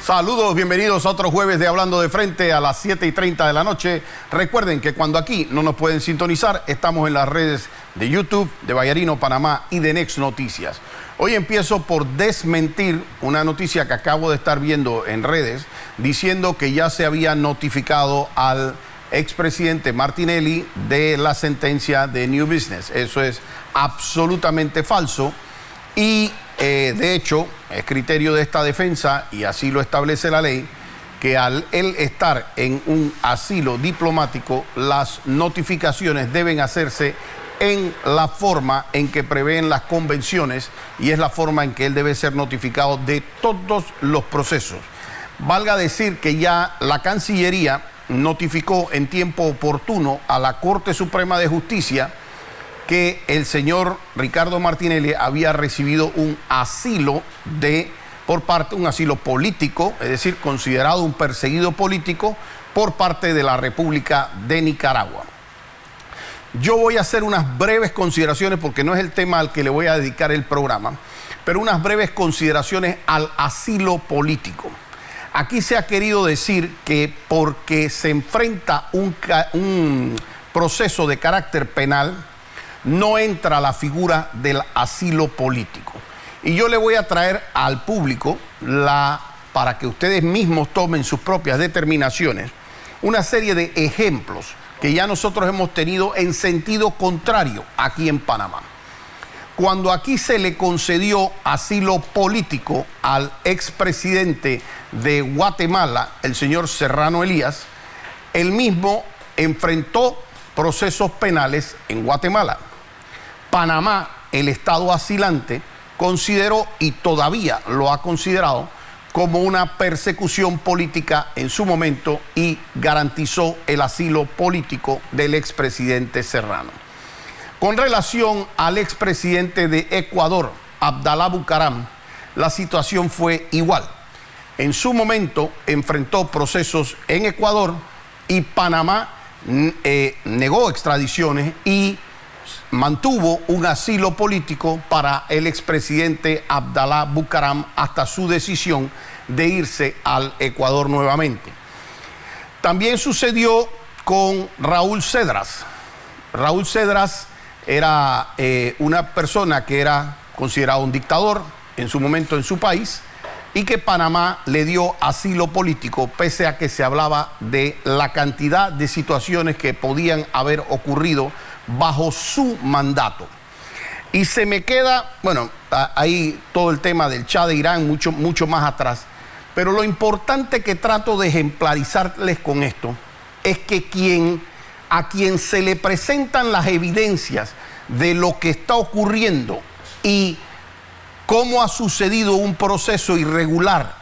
Saludos, bienvenidos a otro jueves de Hablando de Frente a las 7:30 de la noche. Recuerden que cuando aquí no nos pueden sintonizar, estamos en las redes de YouTube, de Vallarino, Panamá y de Next Noticias. Hoy empiezo por desmentir una noticia que acabo de estar viendo en redes, diciendo que ya se había notificado al expresidente Martinelli de la sentencia de New Business. Eso es absolutamente falso y de hecho es criterio de esta defensa, y así lo establece la ley, que al él estar en un asilo diplomático, las notificaciones deben hacerse en la forma en que prevén las convenciones, y es la forma en que él debe ser notificado de todos los procesos. Valga decir que ya la Cancillería notificó en tiempo oportuno a la Corte Suprema de Justicia que el señor Ricardo Martinelli había recibido un asilo un asilo político, es decir, considerado un perseguido político por parte de la República de Nicaragua. Yo voy a hacer unas breves consideraciones, porque no es el tema al que le voy a dedicar el programa, pero unas breves consideraciones al asilo político. Aquí se ha querido decir que porque se enfrenta un proceso de carácter penal, no entra la figura del asilo político. Y yo le voy a traer al público, para que ustedes mismos tomen sus propias determinaciones, una serie de ejemplos que ya nosotros hemos tenido en sentido contrario aquí en Panamá. Cuando aquí se le concedió asilo político al expresidente de Guatemala, el señor Serrano Elías, él mismo enfrentó procesos penales en Guatemala. Panamá, el estado asilante, consideró, y todavía lo ha considerado, como una persecución política en su momento, y garantizó el asilo político del expresidente Serrano. Con relación al expresidente de Ecuador, Abdalá Bucaram, la situación fue igual. En su momento enfrentó procesos en Ecuador y Panamá negó extradiciones y mantuvo un asilo político para el expresidente Abdalá Bucaram hasta su decisión de irse al Ecuador nuevamente. También sucedió con Raúl Cedras. Raúl Cedras era una persona que era considerado un dictador en su momento en su país, y que Panamá le dio asilo político, pese a que se hablaba de la cantidad de situaciones que podían haber ocurrido bajo su mandato. Y se me queda, bueno, ahí todo el tema del Shah de Irán, mucho más atrás, pero lo importante que trato de ejemplarizarles con esto es que a quien se le presentan las evidencias de lo que está ocurriendo y cómo ha sucedido un proceso irregular,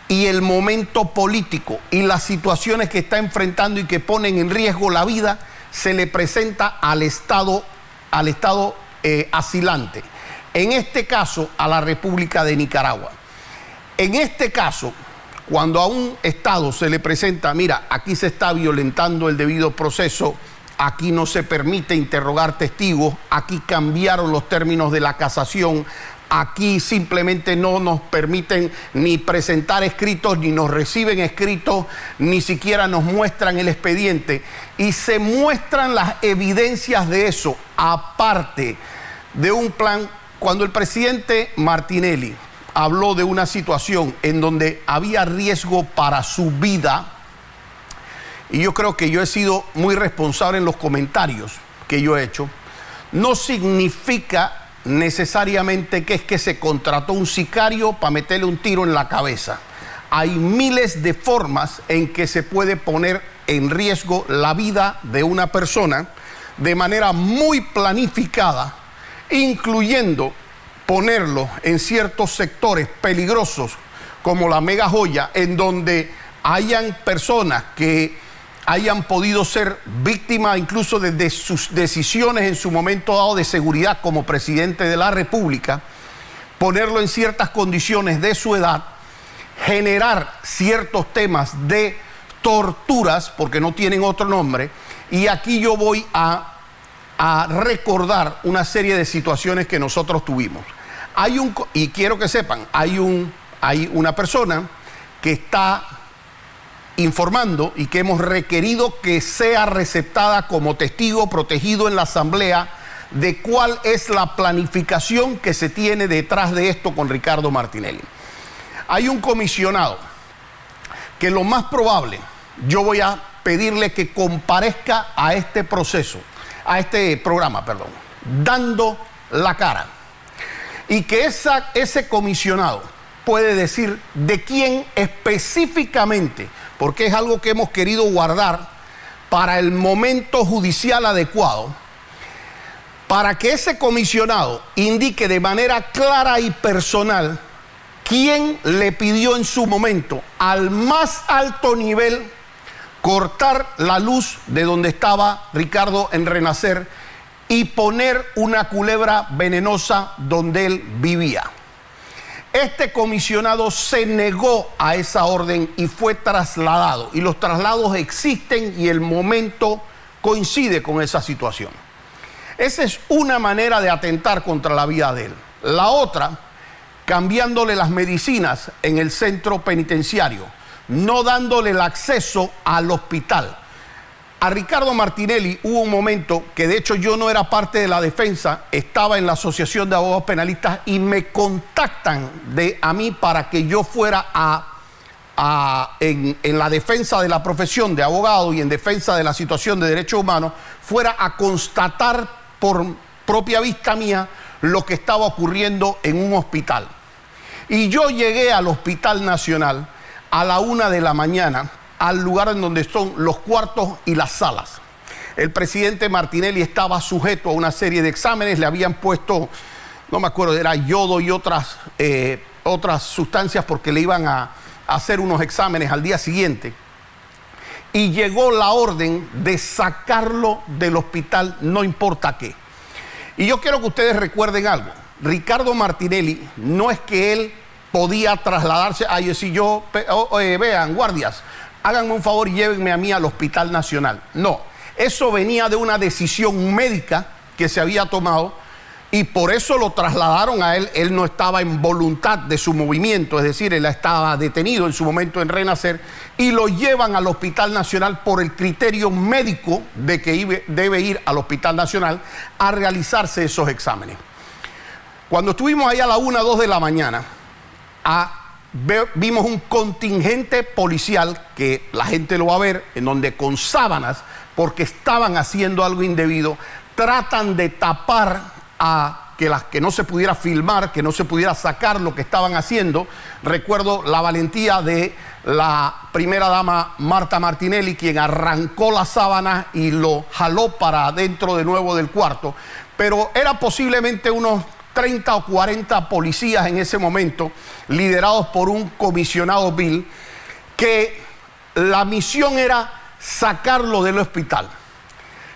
y el momento político y las situaciones que está enfrentando y que ponen en riesgo la vida, se le presenta al Estado asilante. En este caso, a la República de Nicaragua. En este caso, cuando a un Estado se le presenta, mira, aquí se está violentando el debido proceso, aquí no se permite interrogar testigos, aquí cambiaron los términos de la casación, aquí simplemente no nos permiten ni presentar escritos, ni nos reciben escritos, ni siquiera nos muestran el expediente, y se muestran las evidencias de eso, aparte de un plan. Cuando el presidente Martinelli habló de una situación en donde había riesgo para su vida, y yo creo que yo he sido muy responsable en los comentarios que yo he hecho, no significa necesariamente que es que se contrató un sicario para meterle un tiro en la cabeza. Hay miles de formas en que se puede poner en riesgo la vida de una persona de manera muy planificada, incluyendo ponerlo en ciertos sectores peligrosos como la Mega Joya, en donde hayan personas que hayan podido ser víctimas incluso de sus decisiones en su momento dado de seguridad como presidente de la República, ponerlo en ciertas condiciones de su edad, generar ciertos temas de torturas, porque no tienen otro nombre. Y aquí yo voy a recordar una serie de situaciones que nosotros tuvimos. Y quiero que sepan, hay una persona que está informando y que hemos requerido que sea receptada como testigo protegido en la asamblea de cuál es la planificación que se tiene detrás de esto con Ricardo Martinelli. Hay un comisionado que lo más probable, yo voy a pedirle que comparezca a este proceso, a este programa, perdón, dando la cara. Y que ese comisionado puede decir de quién específicamente, porque es algo que hemos querido guardar para el momento judicial adecuado, para que ese comisionado indique de manera clara y personal quién le pidió en su momento al más alto nivel cortar la luz de donde estaba Ricardo en Renacer y poner una culebra venenosa donde él vivía. Este comisionado se negó a esa orden y fue trasladado. Y los traslados existen y el momento coincide con esa situación. Esa es una manera de atentar contra la vida de él. La otra, cambiándole las medicinas en el centro penitenciario, no dándole el acceso al hospital. A Ricardo Martinelli hubo un momento que de hecho yo no era parte de la defensa, estaba en la Asociación de Abogados Penalistas y me contactan a mí para que yo fuera en la defensa de la profesión de abogado y en defensa de la situación de derechos humanos, fuera a constatar por propia vista mía lo que estaba ocurriendo en un hospital. Y yo llegué al Hospital Nacional a la 1 de la mañana, al lugar en donde son los cuartos y las salas. El presidente Martinelli estaba sujeto a una serie de exámenes, le habían puesto, no me acuerdo, era yodo y otras sustancias porque le iban a hacer unos exámenes al día siguiente. Y llegó la orden de sacarlo del hospital, no importa qué. Y yo quiero que ustedes recuerden algo. Ricardo Martinelli, no es que él podía trasladarse, vean, guardias, háganme un favor y llévenme a mí al Hospital Nacional. No, eso venía de una decisión médica que se había tomado y por eso lo trasladaron a él. Él no estaba en voluntad de su movimiento, es decir, él estaba detenido en su momento en Renacer y lo llevan al Hospital Nacional por el criterio médico de que debe ir al Hospital Nacional a realizarse esos exámenes. Cuando estuvimos ahí a la 1, 2 de la mañana, vimos un contingente policial, que la gente lo va a ver, en donde con sábanas, porque estaban haciendo algo indebido, tratan de tapar a que no se pudiera filmar, que no se pudiera sacar lo que estaban haciendo. Recuerdo la valentía de la primera dama Marta Martinelli, quien arrancó las sábanas y lo jaló para dentro de nuevo del cuarto, pero era posiblemente unos 30 o 40 policías en ese momento, liderados por un comisionado Bill, que la misión era sacarlo del hospital.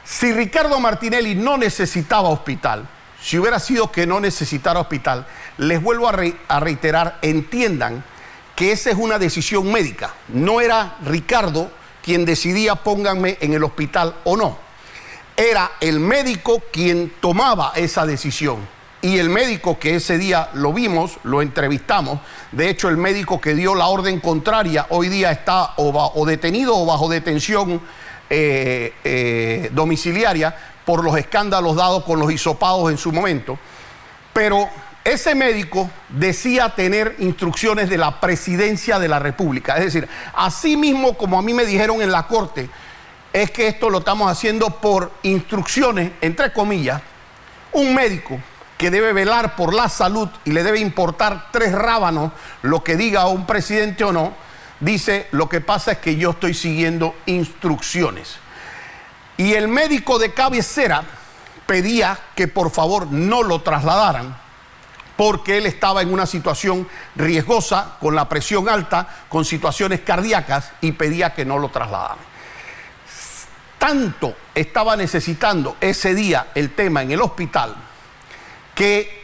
Si Ricardo Martinelli no necesitaba hospital, si hubiera sido que no necesitara hospital, les vuelvo a reiterar, entiendan que esa es una decisión médica. No era Ricardo quien decidía pónganme en el hospital o no. Era el médico quien tomaba esa decisión. Y el médico que ese día lo vimos, lo entrevistamos, de hecho el médico que dio la orden contraria hoy día está o detenido o bajo detención domiciliaria por los escándalos dados con los hisopados en su momento. Pero ese médico decía tener instrucciones de la Presidencia de la República. Es decir, así mismo como a mí me dijeron en la corte, es que esto lo estamos haciendo por instrucciones, entre comillas, un médico que debe velar por la salud y le debe importar 3 rábanos lo que diga un presidente o no, dice, lo que pasa es que yo estoy siguiendo instrucciones. Y el médico de cabecera pedía que por favor no lo trasladaran porque él estaba en una situación riesgosa, con la presión alta, con situaciones cardíacas y pedía que no lo trasladaran. Tanto estaba necesitando ese día el tema en el hospital que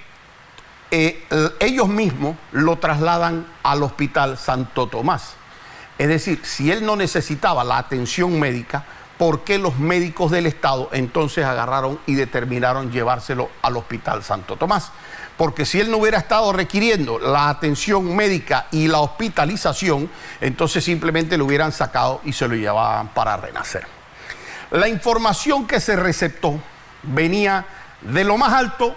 ellos mismos lo trasladan al Hospital Santo Tomás. Es decir, si él no necesitaba la atención médica, por qué los médicos del Estado entonces agarraron y determinaron llevárselo al Hospital Santo Tomás. Porque si él no hubiera estado requiriendo la atención médica y la hospitalización, entonces simplemente lo hubieran sacado y se lo llevaban para Renacer. La información que se receptó venía de lo más alto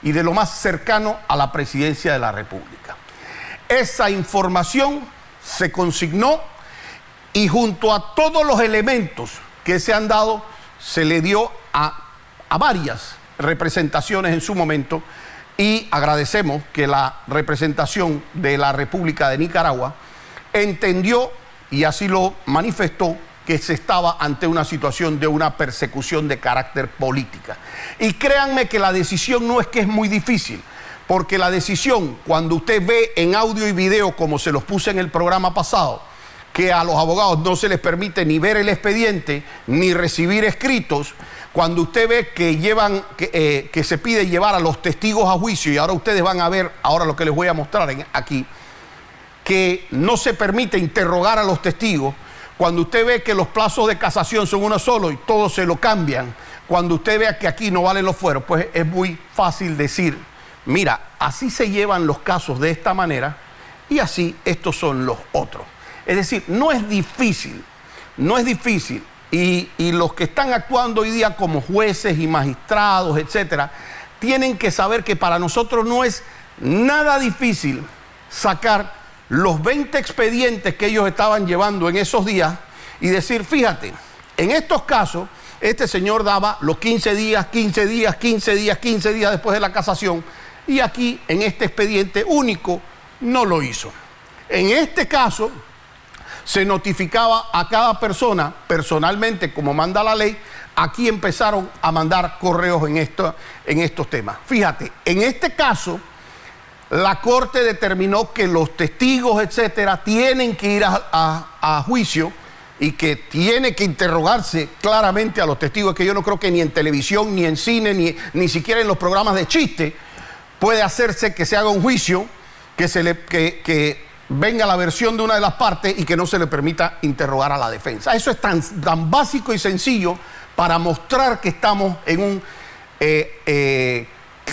y de lo más cercano a la presidencia de la República. Esa información se consignó y junto a todos los elementos que se han dado, se le dio a varias representaciones en su momento, y agradecemos que la representación de la República de Nicaragua entendió y así lo manifestó, que se estaba ante una situación de una persecución de carácter política. Y créanme que la decisión no es que es muy difícil, porque la decisión, cuando usted ve en audio y video, como se los puse en el programa pasado, que a los abogados no se les permite ni ver el expediente, ni recibir escritos, cuando usted ve que que se pide llevar a los testigos a juicio, y ahora ustedes van a ver ahora lo que les voy a mostrar aquí, que no se permite interrogar a los testigos, cuando usted ve que los plazos de casación son uno solo y todos se lo cambian, cuando usted vea que aquí no valen los fueros, pues es muy fácil decir, mira, así se llevan los casos de esta manera y así estos son los otros. Es decir, no es difícil, no es difícil. Y los que están actuando hoy día como jueces y magistrados, etcétera, tienen que saber que para nosotros no es nada difícil sacar los 20 expedientes que ellos estaban llevando en esos días y decir, fíjate, en estos casos, este señor daba los 15 días, 15 días, 15 días, 15 días después de la casación, y aquí, en este expediente único, no lo hizo. En este caso, se notificaba a cada persona personalmente, como manda la ley. Aquí empezaron a mandar correos en estos temas. Fíjate, en este caso, la Corte determinó que los testigos, etcétera, tienen que ir a juicio y que tiene que interrogarse claramente a los testigos, que yo no creo que ni en televisión, ni en cine, ni siquiera en los programas de chiste puede hacerse que se haga un juicio, que venga la versión de una de las partes y que no se le permita interrogar a la defensa. Eso es tan básico y sencillo para mostrar que estamos en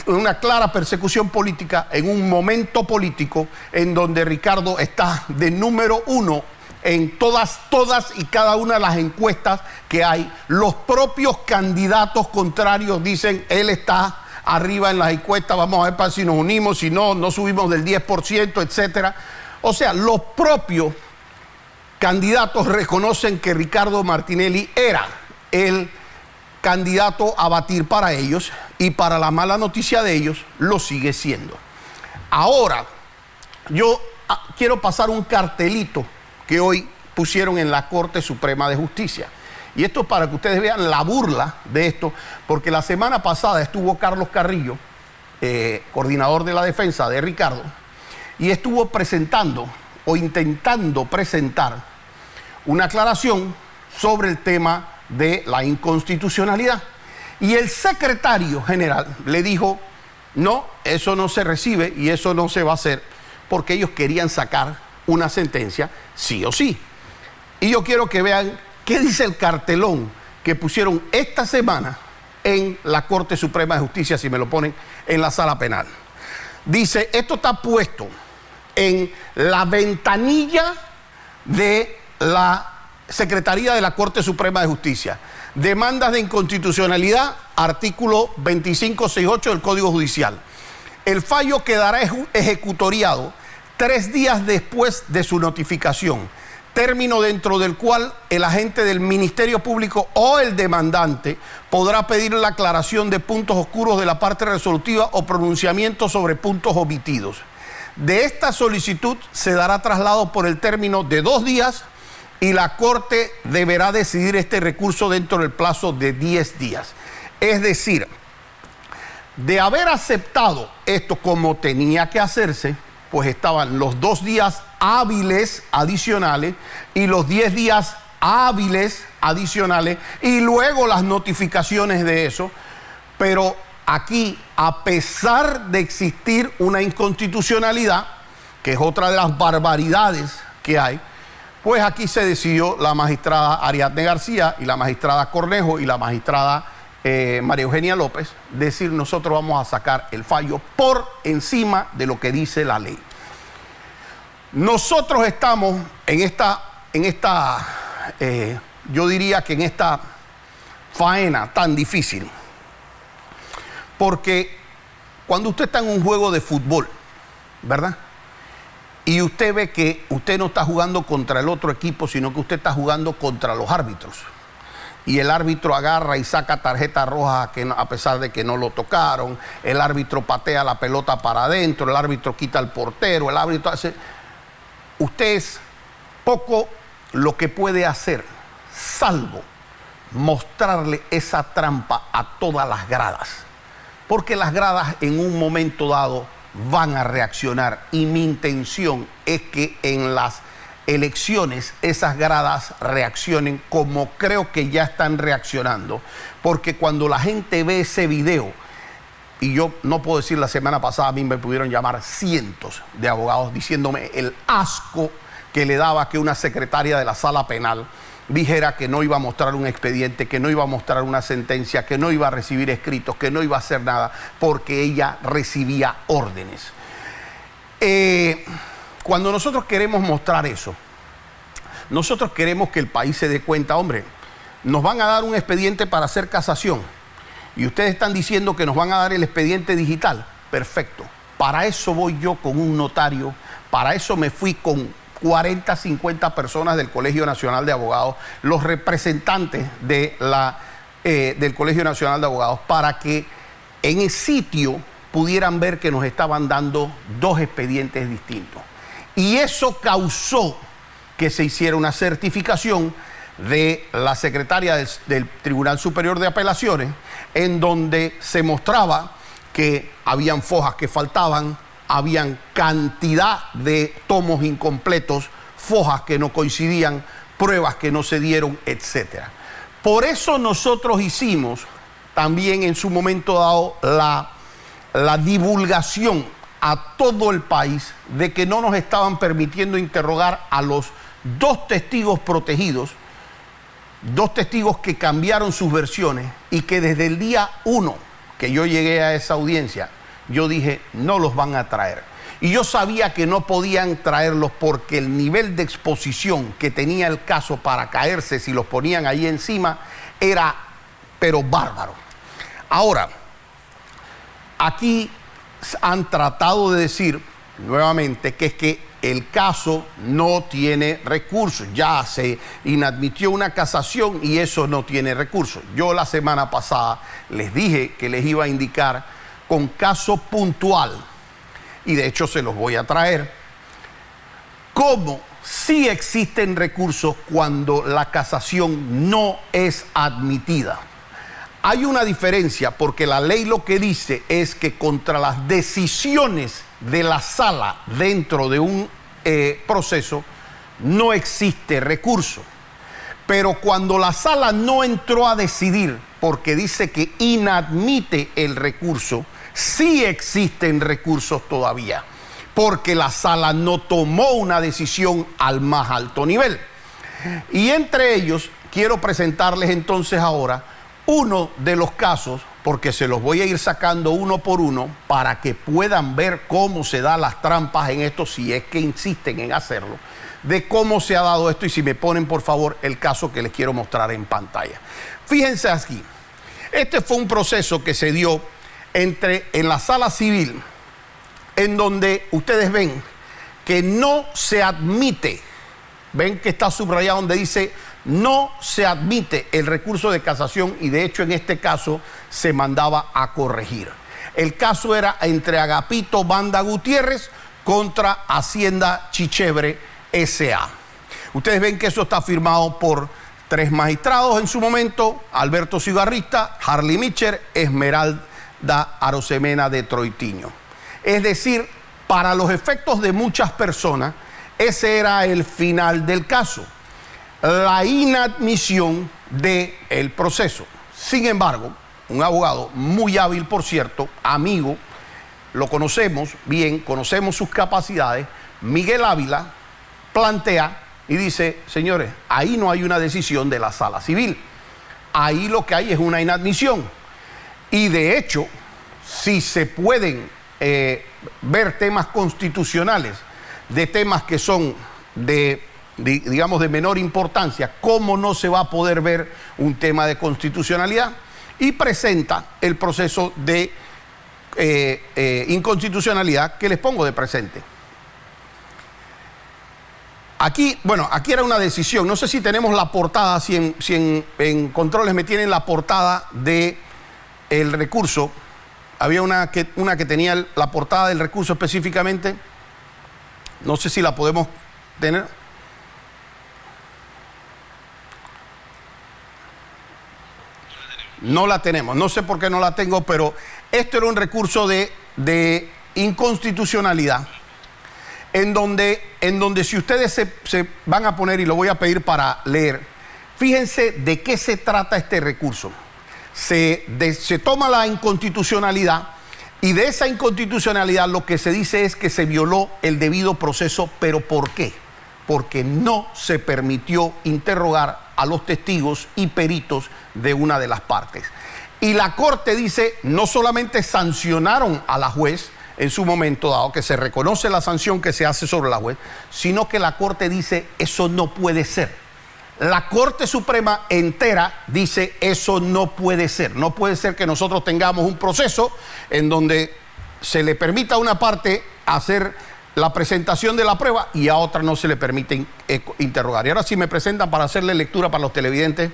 una clara persecución política, en un momento político en donde Ricardo está de número 1 en todas y cada una de las encuestas que hay. Los propios candidatos contrarios dicen, él está arriba en las encuestas, vamos a ver para si nos unimos, si no, no subimos del 10%, etcétera. O sea, los propios candidatos reconocen que Ricardo Martinelli era el candidato a batir para ellos, y para la mala noticia de ellos, lo sigue siendo. Ahora, yo quiero pasar un cartelito que hoy pusieron en la Corte Suprema de Justicia. Y esto es para que ustedes vean la burla de esto, porque la semana pasada estuvo Carlos Carrillo, coordinador de la defensa de Ricardo, y estuvo presentando o intentando presentar una aclaración sobre el tema de la inconstitucionalidad. Y el secretario general le dijo, no, eso no se recibe y eso no se va a hacer, porque ellos querían sacar una sentencia sí o sí. Y yo quiero que vean qué dice el cartelón que pusieron esta semana en la Corte Suprema de Justicia, si me lo ponen en la sala penal. Dice, esto está puesto en la ventanilla de la Secretaría de la Corte Suprema de Justicia. Demandas de inconstitucionalidad, artículo 2568 del Código Judicial. El fallo quedará ejecutoriado 3 días después de su notificación, término dentro del cual el agente del Ministerio Público o el demandante podrá pedir la aclaración de puntos oscuros de la parte resolutiva o pronunciamiento sobre puntos omitidos. De esta solicitud se dará traslado por el término de 2 días y la Corte deberá decidir este recurso dentro del plazo de 10 días. Es decir, de haber aceptado esto como tenía que hacerse, pues estaban los 2 días hábiles adicionales y los 10 días hábiles adicionales y luego las notificaciones de eso. Pero aquí, a pesar de existir una inconstitucionalidad, que es otra de las barbaridades que hay, Pues aquí se decidió la magistrada Ariadne García y la magistrada Cornejo y la magistrada María Eugenia López decir: nosotros vamos a sacar el fallo por encima de lo que dice la ley. Nosotros estamos yo diría que en esta faena tan difícil, porque cuando usted está en un juego de fútbol, ¿verdad? Y usted ve que usted no está jugando contra el otro equipo, sino que usted está jugando contra los árbitros. Y el árbitro agarra y saca tarjeta roja a pesar de que no lo tocaron. El árbitro patea la pelota para adentro, el árbitro quita al portero, el árbitro hace... Usted es poco lo que puede hacer, salvo mostrarle esa trampa a todas las gradas. Porque las gradas en un momento dado van a reaccionar, y mi intención es que en las elecciones esas gradas reaccionen como creo que ya están reaccionando, porque cuando la gente ve ese video, y yo no puedo decir, la semana pasada a mí me pudieron llamar cientos de abogados diciéndome el asco que le daba que una secretaria de la sala penal dijera que no iba a mostrar un expediente, que no iba a mostrar una sentencia, que no iba a recibir escritos, que no iba a hacer nada, porque ella recibía órdenes. Cuando nosotros queremos mostrar eso, nosotros queremos que el país se dé cuenta: hombre, nos van a dar un expediente para hacer casación y ustedes están diciendo que nos van a dar el expediente digital. Perfecto, para eso voy yo con un notario, para eso me fui con 40, 50 personas del Colegio Nacional de Abogados, los representantes de del Colegio Nacional de Abogados, para que en el sitio pudieran ver que nos estaban dando dos expedientes distintos. Y eso causó que se hiciera una certificación de la secretaria del Tribunal Superior de Apelaciones, en donde se mostraba que habían fojas que faltaban, habían cantidad de tomos incompletos, fojas que no coincidían, pruebas que no se dieron, etc. Por eso nosotros hicimos también en su momento dado la divulgación a todo el país de que no nos estaban permitiendo interrogar a los dos testigos protegidos, dos testigos que cambiaron sus versiones, y que desde el día 1 que yo llegué a esa audiencia, yo dije: no los van a traer. Y yo sabía que no podían traerlos porque el nivel de exposición que tenía el caso para caerse si los ponían ahí encima era, pero bárbaro. Ahora, aquí han tratado de decir nuevamente que es que el caso no tiene recursos. Ya se inadmitió una casación y eso no tiene recursos. Yo la semana pasada les dije que les iba a indicar con caso puntual, y de hecho se los voy a traer, cómo sí existen recursos cuando la casación no es admitida. Hay una diferencia, porque la ley lo que dice es que contra las decisiones de la sala dentro de un proceso no existe recurso. Pero cuando la sala no entró a decidir porque dice que inadmite el recurso, sí existen recursos todavía, porque la sala no tomó una decisión al más alto nivel. Y entre ellos quiero presentarles entonces ahora uno de los casos, porque se los voy a ir sacando uno por uno para que puedan ver cómo se dan las trampas en esto, si es que insisten en hacerlo, de cómo se ha dado esto. Y si me ponen por favor el caso que les quiero mostrar en pantalla. Fíjense aquí, este fue un proceso que se dio en la sala civil, en donde ustedes ven que no se admite, ven que está subrayado donde dice no se admite el recurso de casación, y de hecho en este caso se mandaba a corregir. El caso era entre Agapito Banda Gutiérrez contra Hacienda Chichebre S.A. Ustedes ven que eso está firmado por 3 magistrados en su momento: Alberto Cigarrista, Harley Mitcher, Esmeralda Arosemena de Troitiño. Es decir, para los efectos de muchas personas, ese era el final del caso, la inadmisión del proceso. Sin embargo, un abogado muy hábil, por cierto, amigo, lo conocemos bien, conocemos sus capacidades, Miguel Ávila, plantea y dice, señores, ahí no hay una decisión de la sala civil. Ahí lo que hay es una inadmisión. Y de hecho, si se pueden ver temas constitucionales de temas que son digamos, de menor importancia, ¿cómo no se va a poder ver un tema de constitucionalidad? Y presenta el proceso de inconstitucionalidad que les pongo de presente. Aquí, bueno, aquí era una decisión, no sé si tenemos la portada, si en controles me tienen la portada del recurso. Había una que tenía la portada del recurso específicamente, no sé si la podemos tener. No la tenemos, no sé por qué no la tengo, pero esto era un recurso de inconstitucionalidad, en donde si ustedes se van a poner, y lo voy a pedir para leer, fíjense de qué se trata este recurso. Se toma la inconstitucionalidad, y de esa inconstitucionalidad lo que se dice es que se violó el debido proceso. ¿Pero por qué? Porque no se permitió interrogar a los testigos y peritos de una de las partes. Y la Corte dice, no solamente sancionaron a la juez en su momento dado, que se reconoce la sanción que se hace sobre la juez, sino que la Corte dice, eso no puede ser. La Corte Suprema entera dice, eso no puede ser. No puede ser que nosotros tengamos un proceso en donde se le permita a una parte hacer la presentación de la prueba y a otra no se le permite interrogar. Y ahora sí me presentan para hacerle lectura para los televidentes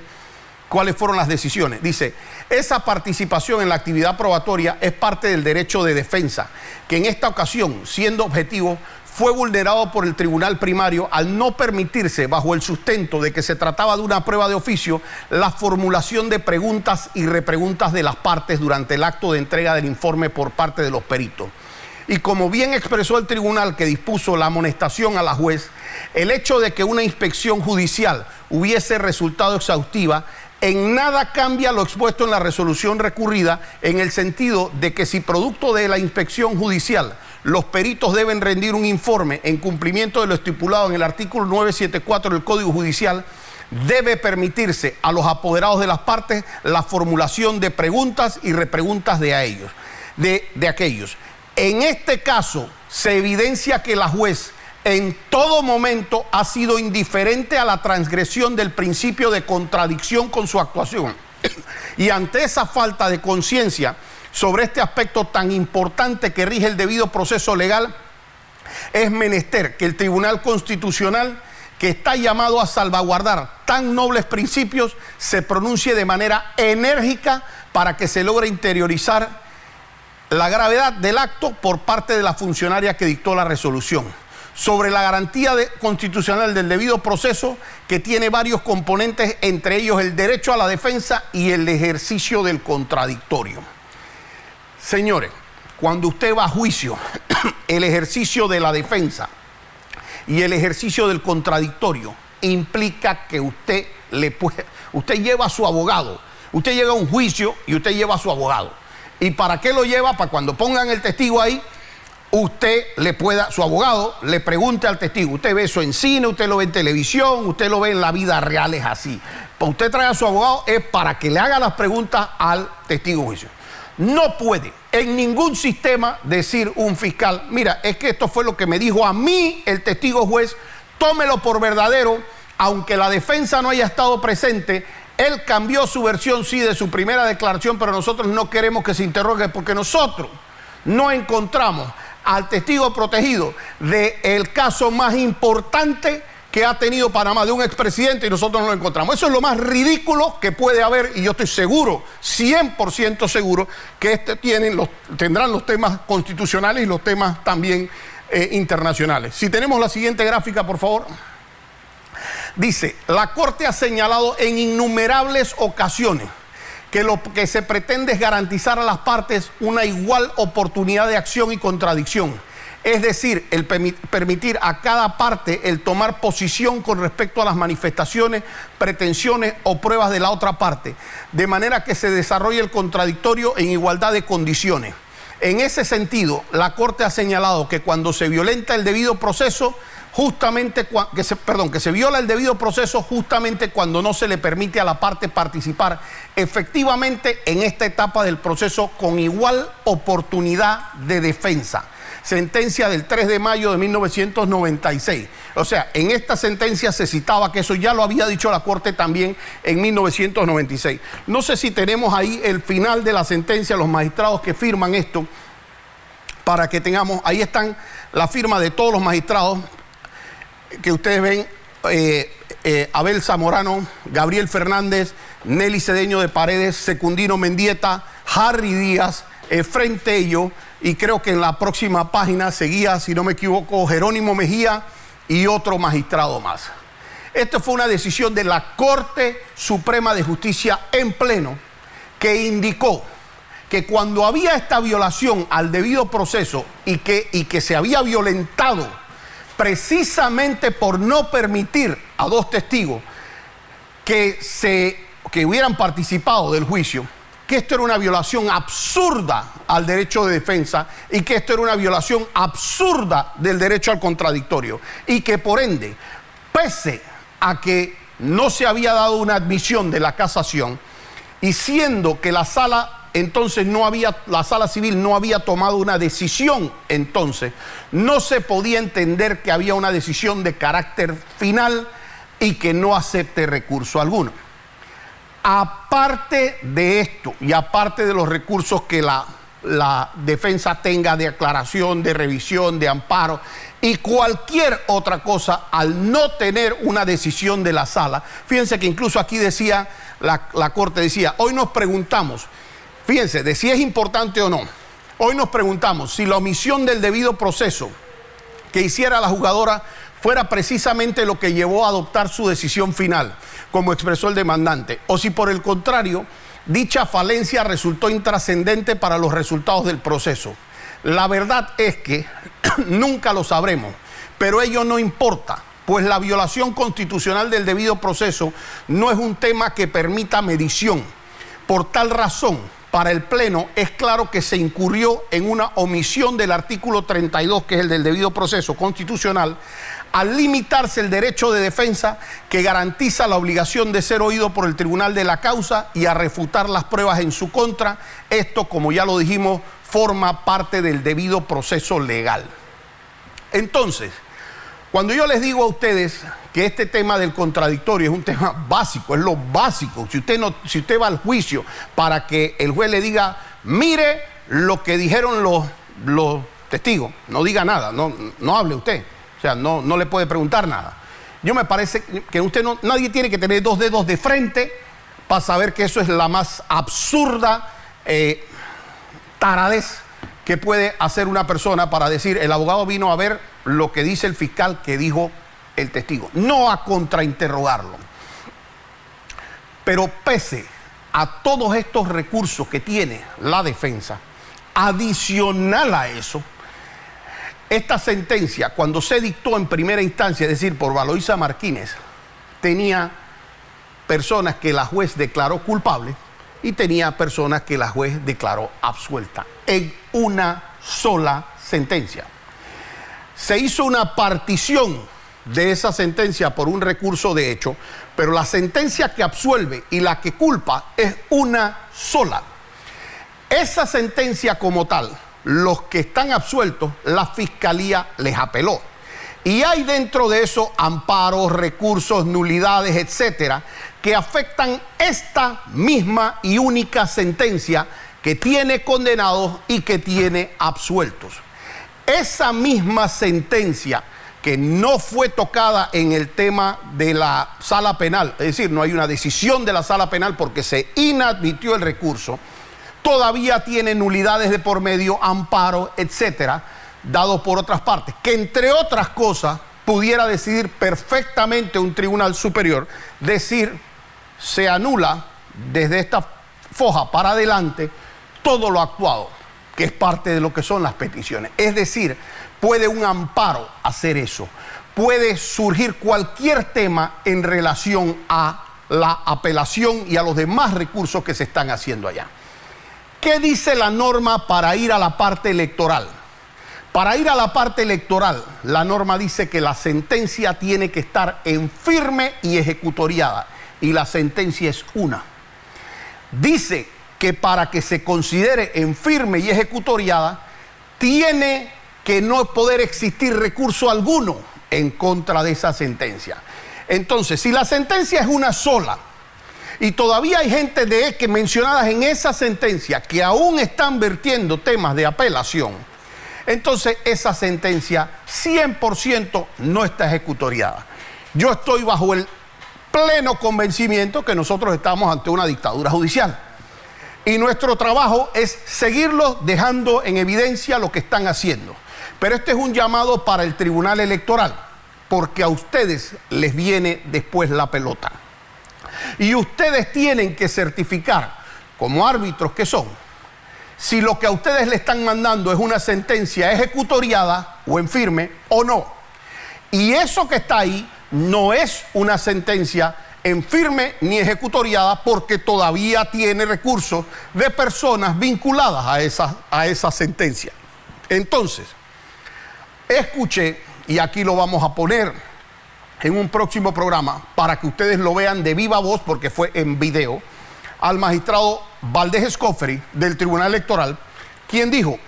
cuáles fueron las decisiones. Dice, esa participación en la actividad probatoria es parte del derecho de defensa, que en esta ocasión, siendo objetivo, fue vulnerado por el tribunal primario al no permitirse, bajo el sustento de que se trataba de una prueba de oficio, la formulación de preguntas y repreguntas de las partes durante el acto de entrega del informe por parte de los peritos. Y como bien expresó el tribunal que dispuso la amonestación a la juez, el hecho de que una inspección judicial hubiese resultado exhaustiva en nada cambia lo expuesto en la resolución recurrida, en el sentido de que si producto de la inspección judicial los peritos deben rendir un informe en cumplimiento de lo estipulado en el artículo 974 del Código Judicial, debe permitirse a los apoderados de las partes la formulación de preguntas y repreguntas de aquellos. En este caso, se evidencia que la juez en todo momento ha sido indiferente a la transgresión del principio de contradicción con su actuación. Y ante esa falta de conciencia sobre este aspecto tan importante que rige el debido proceso legal, es menester que el Tribunal Constitucional, que está llamado a salvaguardar tan nobles principios, se pronuncie de manera enérgica para que se logre interiorizar la gravedad del acto por parte de la funcionaria que dictó la resolución, sobre la garantía constitucional del debido proceso, que tiene varios componentes, entre ellos el derecho a la defensa y el ejercicio del contradictorio. Señores, cuando usted va a juicio, el ejercicio de la defensa y el ejercicio del contradictorio implica que usted lleva a su abogado. Usted llega a un juicio y usted lleva a su abogado. ¿Y para qué lo lleva? Para cuando pongan el testigo ahí, su abogado le pregunte al testigo. Usted ve eso en cine, usted lo ve en televisión, usted lo ve en la vida real, es así. Para usted traer a su abogado es para que le haga las preguntas al testigo de juicio. No puede en ningún sistema decir un fiscal, mira, es que esto fue lo que me dijo a mí el testigo juez, tómelo por verdadero, aunque la defensa no haya estado presente. Él cambió su versión, sí, de su primera declaración, pero nosotros no queremos que se interrogue porque nosotros no encontramos al testigo protegido del caso más importante que ha tenido Panamá, de un expresidente, y nosotros no lo encontramos. Eso es lo más ridículo que puede haber, y yo estoy seguro, 100% seguro, que tendrán los temas constitucionales y los temas también internacionales. Si tenemos la siguiente gráfica, por favor. Dice, la Corte ha señalado en innumerables ocasiones que lo que se pretende es garantizar a las partes una igual oportunidad de acción y contradicción. Es decir, el permitir a cada parte el tomar posición con respecto a las manifestaciones, pretensiones o pruebas de la otra parte, de manera que se desarrolle el contradictorio en igualdad de condiciones. En ese sentido, la Corte ha señalado que cuando se violenta el debido proceso, justamente que se viola el debido proceso justamente cuando no se le permite a la parte participar efectivamente en esta etapa del proceso con igual oportunidad de defensa. Sentencia del 3 de mayo de 1996. O sea, en esta sentencia se citaba que eso ya lo había dicho la Corte también en 1996. No sé si tenemos ahí el final de la sentencia, los magistrados que firman esto, para que tengamos, ahí están la firma de todos los magistrados que ustedes ven, Abel Zamorano, Gabriel Fernández, Nelly Cedeño de Paredes, Secundino Mendieta, Harry Díaz, Efraín Tello, y creo que en la próxima página seguía, si no me equivoco, Jerónimo Mejía y otro magistrado más. Esta fue una decisión de la Corte Suprema de Justicia en pleno que indicó que cuando había esta violación al debido proceso y que se había violentado precisamente por no permitir a dos testigos que hubieran participado del juicio, que esto era una violación absurda al derecho de defensa y que esto era una violación absurda del derecho al contradictorio y que por ende, pese a que no se había dado una admisión de la casación y siendo que la sala civil no había tomado una decisión, entonces no se podía entender que había una decisión de carácter final y que no acepte recurso alguno. Aparte de esto y aparte de los recursos que la defensa tenga de aclaración, de revisión, de amparo y cualquier otra cosa, al no tener una decisión de la sala, fíjense que incluso aquí decía, la Corte decía, hoy nos preguntamos, fíjense, de si es importante o no, hoy nos preguntamos si la omisión del debido proceso que hiciera la jugadora fuera precisamente lo que llevó a adoptar su decisión final, como expresó el demandante, o si por el contrario, dicha falencia resultó intrascendente para los resultados del proceso. La verdad es que nunca lo sabremos, pero ello no importa, pues la violación constitucional del debido proceso no es un tema que permita medición. Por tal razón, para el Pleno es claro que se incurrió en una omisión del artículo 32, que es el del debido proceso constitucional, al limitarse el derecho de defensa que garantiza la obligación de ser oído por el tribunal de la causa y a refutar las pruebas en su contra. Esto, como ya lo dijimos, forma parte del debido proceso legal. Entonces, cuando yo les digo a ustedes que este tema del contradictorio es un tema básico, es lo básico. Si usted va al juicio para que el juez le diga, mire lo que dijeron los testigos, no diga nada, no hable usted. O sea, no le puede preguntar nada. Yo me parece que nadie tiene que tener dos dedos de frente para saber que eso es la más absurda taradez que puede hacer una persona para decir, el abogado vino a ver lo que dice el fiscal que dijo el testigo, no a contrainterrogarlo. Pero pese a todos estos recursos que tiene la defensa, adicional a eso, esta sentencia, cuando se dictó en primera instancia, es decir, por Valoisa Martínez, tenía personas que la juez declaró culpable y tenía personas que la juez declaró absuelta en una sola sentencia. Se hizo una partición de esa sentencia por un recurso de hecho, pero la sentencia que absuelve y la que culpa es una sola. Esa sentencia como tal, los que están absueltos, la fiscalía les apeló. Y hay dentro de eso amparos, recursos, nulidades, etcétera, que afectan esta misma y única sentencia que tiene condenados y que tiene absueltos. Esa misma sentencia que no fue tocada en el tema de la sala penal, es decir, no hay una decisión de la sala penal porque se inadmitió el recurso, todavía tiene nulidades de por medio, amparo, etcétera, dados por otras partes, que entre otras cosas pudiera decidir perfectamente un tribunal superior, decir, se anula desde esta foja para adelante todo lo actuado, que es parte de lo que son las peticiones. Es decir, puede un amparo hacer eso, puede surgir cualquier tema en relación a la apelación y a los demás recursos que se están haciendo allá. ¿Qué dice la norma para ir a la parte electoral? Para ir a la parte electoral, la norma dice que la sentencia tiene que estar en firme y ejecutoriada. Y la sentencia es una. Dice que para que se considere en firme y ejecutoriada, tiene que no poder existir recurso alguno en contra de esa sentencia. Entonces, si la sentencia es una sola, y todavía hay gente que mencionadas en esa sentencia que aún están vertiendo temas de apelación, entonces esa sentencia 100% no está ejecutoriada. Yo estoy bajo el pleno convencimiento que nosotros estamos ante una dictadura judicial. Y nuestro trabajo es seguirlos dejando en evidencia lo que están haciendo. Pero este es un llamado para el Tribunal Electoral, porque a ustedes les viene después la pelota. Y ustedes tienen que certificar, como árbitros que son, si lo que a ustedes le están mandando es una sentencia ejecutoriada o en firme o no. Y eso que está ahí no es una sentencia en firme ni ejecutoriada, porque todavía tiene recursos de personas vinculadas a esa sentencia. Entonces, escuché, y aquí lo vamos a poner en un próximo programa para que ustedes lo vean de viva voz, porque fue en video, al magistrado Valdés Escofri del Tribunal Electoral, quien dijo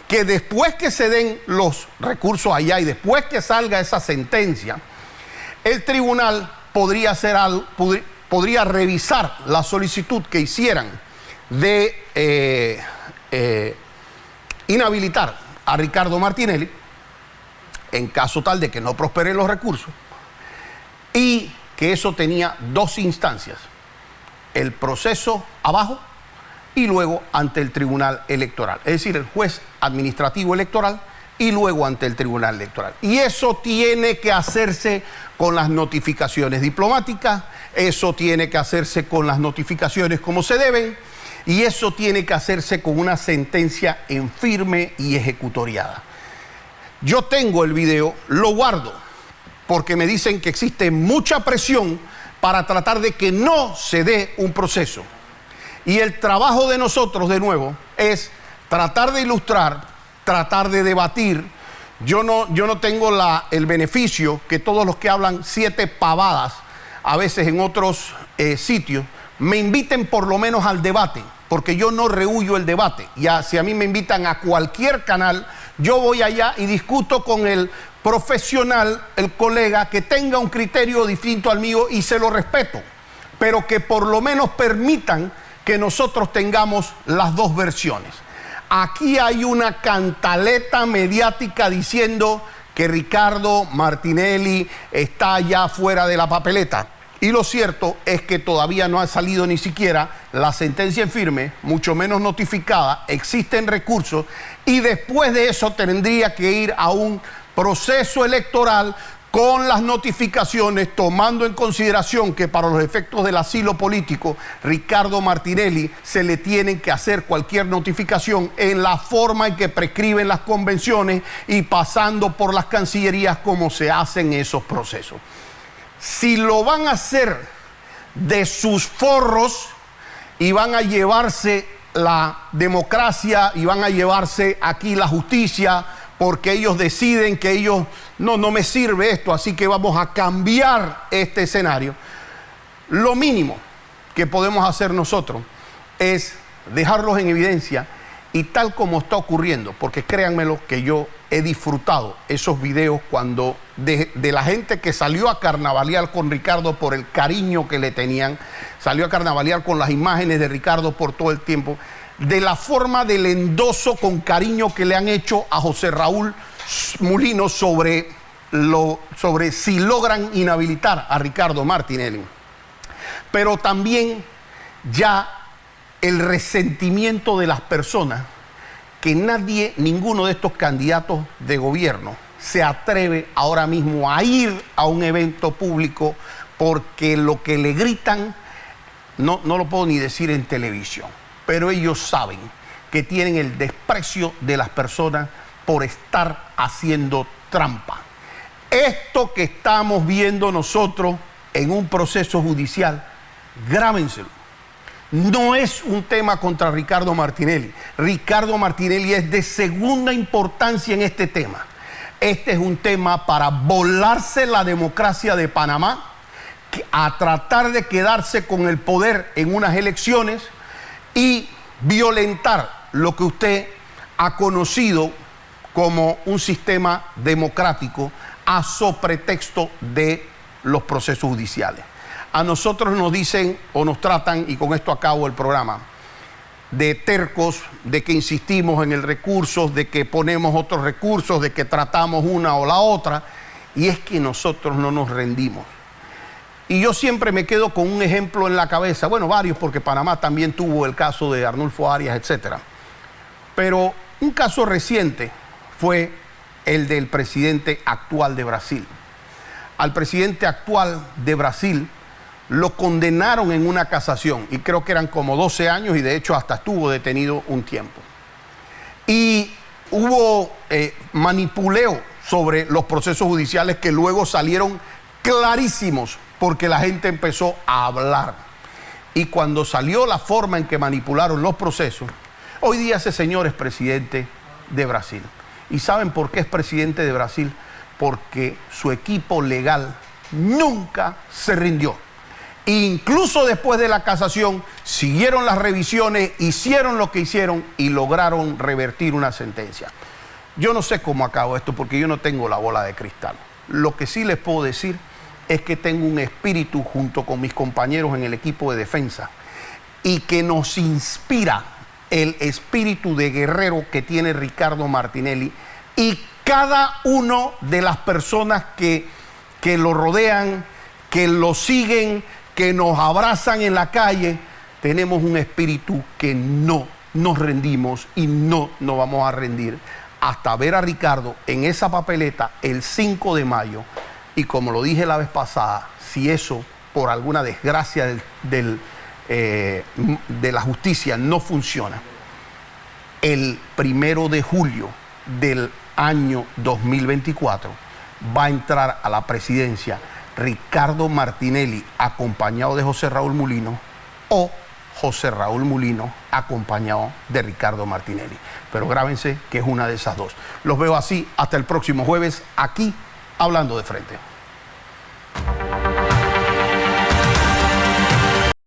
que después que se den los recursos allá y después que salga esa sentencia, el tribunal podría revisar la solicitud que hicieran de inhabilitar a Ricardo Martinelli en caso tal de que no prosperen los recursos, y que eso tenía dos instancias: el proceso abajo y luego ante el Tribunal Electoral, es decir, el juez administrativo electoral y luego ante el Tribunal Electoral. Y eso tiene que hacerse con las notificaciones diplomáticas, eso tiene que hacerse con las notificaciones como se deben, y eso tiene que hacerse con una sentencia en firme y ejecutoriada. Yo tengo el video, lo guardo, porque me dicen que existe mucha presión para tratar de que no se dé un proceso. Y el trabajo de nosotros, de nuevo, es tratar de ilustrar, tratar de debatir. Yo no tengo el beneficio que todos los que hablan 7 pavadas, a veces en otros sitios, me inviten por lo menos al debate, porque yo no rehuyo el debate. Ya si a mí me invitan a cualquier canal, yo voy allá y discuto con el profesional, el colega, que tenga un criterio distinto al mío, y se lo respeto, pero que por lo menos permitan que nosotros tengamos las dos versiones. Aquí hay una cantaleta mediática diciendo que Ricardo Martinelli está ya fuera de la papeleta. Y lo cierto es que todavía no ha salido ni siquiera la sentencia en firme, mucho menos notificada, existen recursos, y después de eso tendría que ir a un proceso electoral con las notificaciones, tomando en consideración que para los efectos del asilo político, Ricardo Martinelli se le tienen que hacer cualquier notificación en la forma en que prescriben las convenciones y pasando por las cancillerías como se hacen esos procesos. Si lo van a hacer de sus forros y van a llevarse la democracia y van a llevarse aquí la justicia, porque ellos deciden que ellos, no me sirve esto, así que vamos a cambiar este escenario, lo mínimo que podemos hacer nosotros es dejarlos en evidencia, y tal como está ocurriendo, porque créanmelo que yo he disfrutado esos videos cuando de la gente que salió a carnavalear con Ricardo por el cariño que le tenían, salió a carnavalear con las imágenes de Ricardo por todo el tiempo, de la forma del endoso con cariño que le han hecho a José Raúl Mulino sobre si logran inhabilitar a Ricardo Martinelli. Pero también ya el resentimiento de las personas, que ninguno de estos candidatos de gobierno se atreve ahora mismo a ir a un evento público, porque lo que le gritan, no lo puedo ni decir en televisión, pero ellos saben que tienen el desprecio de las personas por estar haciendo trampa. Esto que estamos viendo nosotros en un proceso judicial, grábenselo. no es un tema contra Ricardo Martinelli. Ricardo Martinelli es de segunda importancia en este tema. Este es un tema para volarse la democracia de Panamá, a tratar de quedarse con el poder en unas elecciones y violentar lo que usted ha conocido como un sistema democrático a sopretexto de los procesos judiciales. A nosotros nos dicen o nos tratan, y con esto acabo el programa, de tercos, de que insistimos en el recurso, de que ponemos otros recursos, de que tratamos una o la otra, y es que nosotros no nos rendimos. Y yo siempre me quedo con un ejemplo en la cabeza, bueno, varios, porque Panamá también tuvo el caso de Arnulfo Arias, etc. Pero un caso reciente fue el del presidente actual de Brasil. Al presidente actual de Brasil lo condenaron en una casación, y creo que eran como 12 años, y de hecho hasta estuvo detenido un tiempo. Y hubo manipuleo sobre los procesos judiciales que luego salieron clarísimos, porque la gente empezó a hablar. Y cuando salió la forma en que manipularon los procesos, hoy día ese señor es presidente de Brasil. ¿Y saben por qué es presidente de Brasil? Porque su equipo legal nunca se rindió. Incluso después de la casación, siguieron las revisiones, hicieron lo que hicieron y lograron revertir una sentencia. Yo no sé cómo acabó esto porque yo no tengo la bola de cristal. Lo que sí les puedo decir es que tengo un espíritu junto con mis compañeros en el equipo de defensa y que nos inspira el espíritu de guerrero que tiene Ricardo Martinelli y cada una de las personas que lo rodean, que lo siguen, que nos abrazan en la calle. Tenemos un espíritu que no nos rendimos y no nos vamos a rendir hasta ver a Ricardo en esa papeleta el 5 de mayo. Y como lo dije la vez pasada, si eso por alguna desgracia de la justicia no funciona, el 1 de julio del año 2024 va a entrar a la presidencia Ricardo Martinelli acompañado de José Raúl Mulino o José Raúl Mulino acompañado de Ricardo Martinelli. Pero grábense que es una de esas dos. Los veo así hasta el próximo jueves aquí Hablando de Frente.